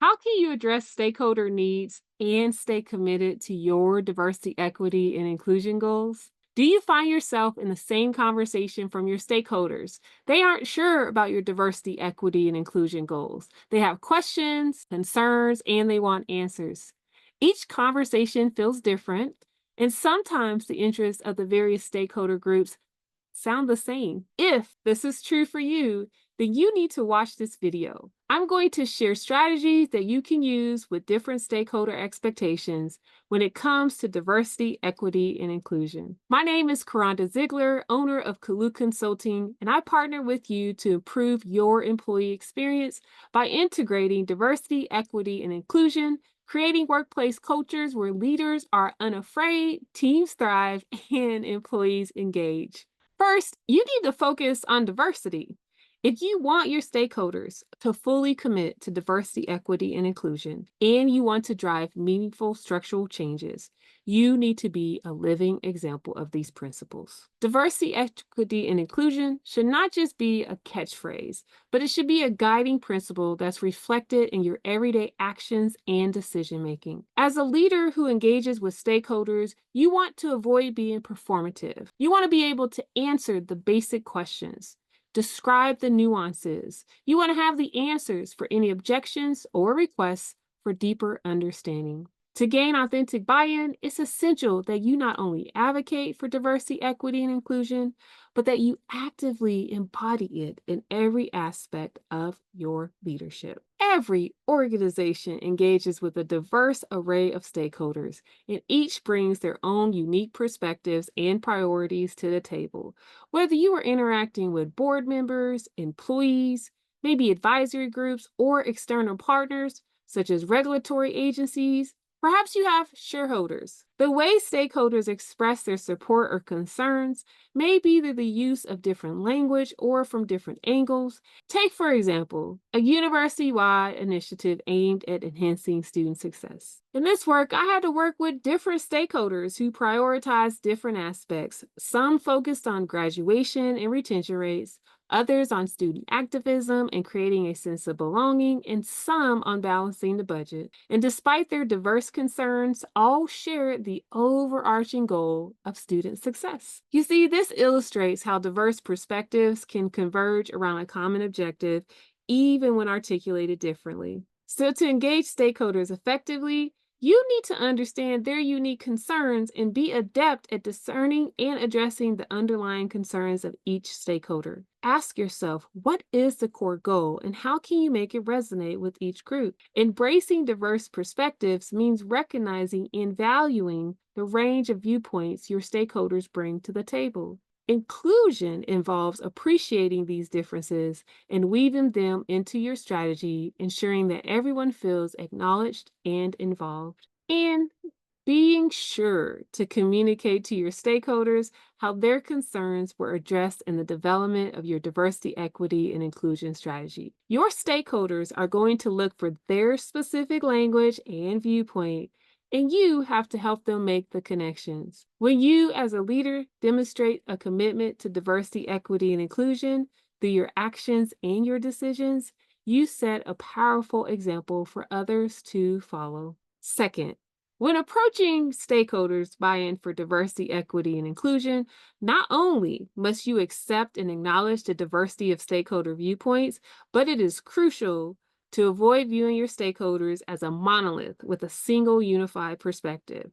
How can you address stakeholder needs and stay committed to your diversity, equity, and inclusion goals? Do you find yourself in the same conversation from your stakeholders? They aren't sure about your diversity, equity, and inclusion goals. They have questions, concerns, and they want answers. Each conversation feels different, and sometimes the interests of the various stakeholder groups sound the same. If this is true for you, then you need to watch this video. I'm going to share strategies that you can use with different stakeholder expectations when it comes to diversity, equity, and inclusion. My name is Karanda Ziegler, owner of Kalu Consulting, and I partner with you to improve your employee experience by integrating diversity, equity, and inclusion, creating workplace cultures where leaders are unafraid, teams thrive, and employees engage. First, you need to focus on diversity. If you want your stakeholders to fully commit to diversity, equity, and inclusion, and you want to drive meaningful structural changes, you need to be a living example of these principles. Diversity, equity, and inclusion should not just be a catchphrase, but it should be a guiding principle that's reflected in your everyday actions and decision making. As a leader who engages with stakeholders, you want to avoid being performative. You want to be able to answer the basic questions. Describe the nuances. You want to have the answers for any objections or requests for deeper understanding. To gain authentic buy in, it's essential that you not only advocate for diversity, equity, and inclusion, but that you actively embody it in every aspect of your leadership. Every organization engages with a diverse array of stakeholders, and each brings their own unique perspectives and priorities to the table. Whether you are interacting with board members, employees, maybe advisory groups, or external partners, such as regulatory agencies, perhaps you have shareholders. The way stakeholders express their support or concerns may be through the use of different language or from different angles. Take, for example, a university wide initiative aimed at enhancing student success. In this work, I had to work with different stakeholders who prioritized different aspects. Some focused on graduation and retention rates, others on student activism and creating a sense of belonging, and some on balancing the budget. And despite their diverse concerns, all shared the overarching goal of student success. You see, this illustrates how diverse perspectives can converge around a common objective, even when articulated differently. So, to engage stakeholders effectively, you need to understand their unique concerns and be adept at discerning and addressing the underlying concerns of each stakeholder. Ask yourself, what is the core goal and how can you make it resonate with each group? Embracing diverse perspectives means recognizing and valuing the range of viewpoints your stakeholders bring to the table. Inclusion involves appreciating these differences and weaving them into your strategy, ensuring that everyone feels acknowledged and involved. And being sure to communicate to your stakeholders how their concerns were addressed in the development of your diversity, equity, and inclusion strategy. Your stakeholders are going to look for their specific language and viewpoint, and you have to help them make the connections. When you, as a leader, demonstrate a commitment to diversity, equity, and inclusion through your actions and your decisions, you set a powerful example for others to follow. Second, when approaching stakeholders' buy in for diversity, equity, and inclusion, not only must you accept and acknowledge the diversity of stakeholder viewpoints, but it is crucial to avoid viewing your stakeholders as a monolith with a single unified perspective.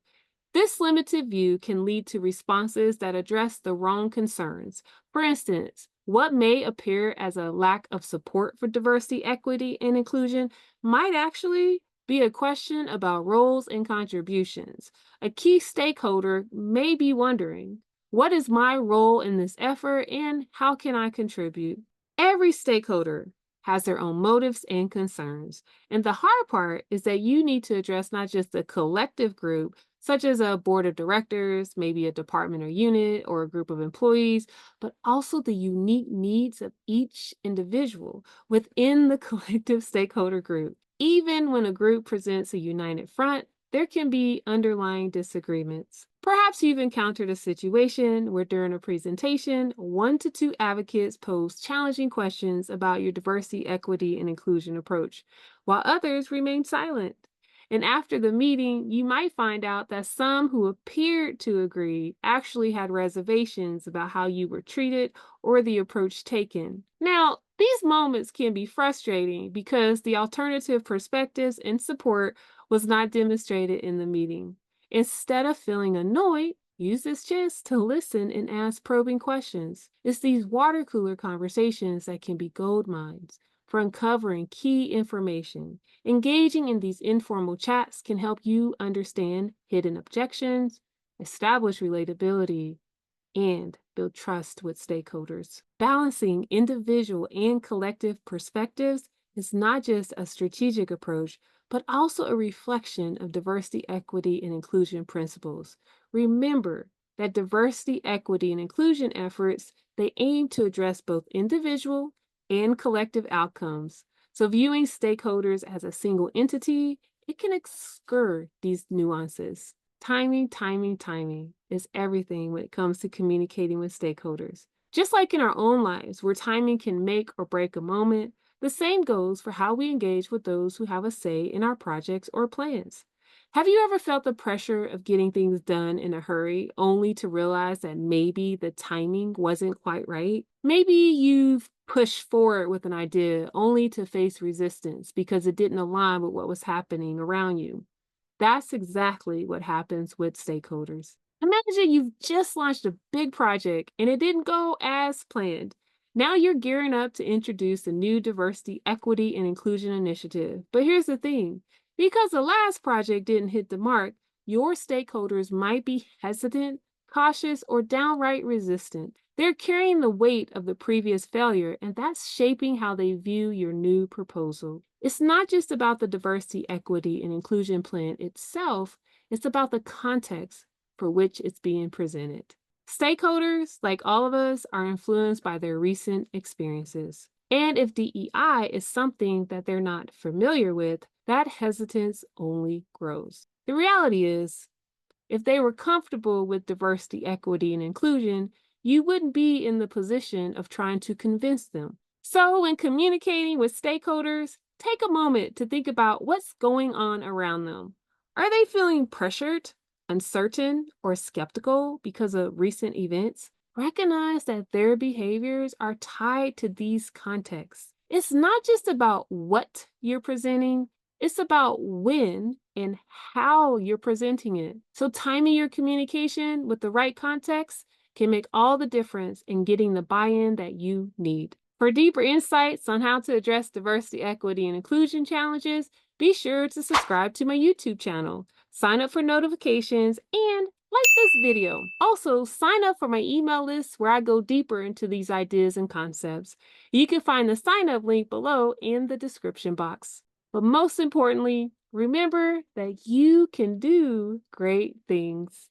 This limited view can lead to responses that address the wrong concerns. For instance, what may appear as a lack of support for diversity, equity, and inclusion might actually be a question about roles and contributions. A key stakeholder may be wondering, what is my role in this effort and how can I contribute? Every stakeholder has their own motives and concerns. And the hard part is that you need to address not just the collective group, such as a board of directors, maybe a department or unit, or a group of employees, but also the unique needs of each individual within the collective stakeholder group. Even when a group presents a united front, there can be underlying disagreements. Perhaps you've encountered a situation where during a presentation, one to two advocates posed challenging questions about your diversity, equity, and inclusion approach, while others remained silent. And after the meeting, you might find out that some who appeared to agree actually had reservations about how you were treated or the approach taken. Now, these moments can be frustrating because the alternative perspectives and support was not demonstrated in the meeting. Instead of feeling annoyed, use this chance to listen and ask probing questions. It's these water cooler conversations that can be gold mines for uncovering key information. Engaging in these informal chats can help you understand hidden objections, establish relatability, and build trust with stakeholders. Balancing individual and collective perspectives is not just a strategic approach, but also a reflection of diversity, equity, and inclusion principles. Remember that diversity, equity, and inclusion efforts, they aim to address both individual and collective outcomes. So viewing stakeholders as a single entity, it can obscure these nuances. Timing is everything when it comes to communicating with stakeholders. Just like in our own lives, where timing can make or break a moment, the same goes for how we engage with those who have a say in our projects or plans. Have you ever felt the pressure of getting things done in a hurry only to realize that maybe the timing wasn't quite right? Maybe you've pushed forward with an idea only to face resistance because it didn't align with what was happening around you. That's exactly what happens with stakeholders. Imagine you've just launched a big project and it didn't go as planned. Now you're gearing up to introduce a new diversity, equity, and inclusion initiative. But here's the thing, because the last project didn't hit the mark, your stakeholders might be hesitant, cautious, or downright resistant. They're carrying the weight of the previous failure, and that's shaping how they view your new proposal. It's not just about the diversity, equity, and inclusion plan itself, it's about the context for which it's being presented. Stakeholders, like all of us, are influenced by their recent experiences. And if DEI is something that they're not familiar with, that hesitance only grows. The reality is, if they were comfortable with diversity, equity, and inclusion, you wouldn't be in the position of trying to convince them. So, when communicating with stakeholders, take a moment to think about what's going on around them. Are they feeling pressured, uncertain, or skeptical because of recent events? Recognize that their behaviors are tied to these contexts. It's not just about what you're presenting, it's about when and how you're presenting it. So, timing your communication with the right context can make all the difference in getting the buy in that you need. For deeper insights on how to address diversity, equity, and inclusion challenges, be sure to subscribe to my YouTube channel, sign up for notifications, and like this video. Also, sign up for my email list where I go deeper into these ideas and concepts. You can find the sign up link below in the description box. But most importantly, remember that you can do great things.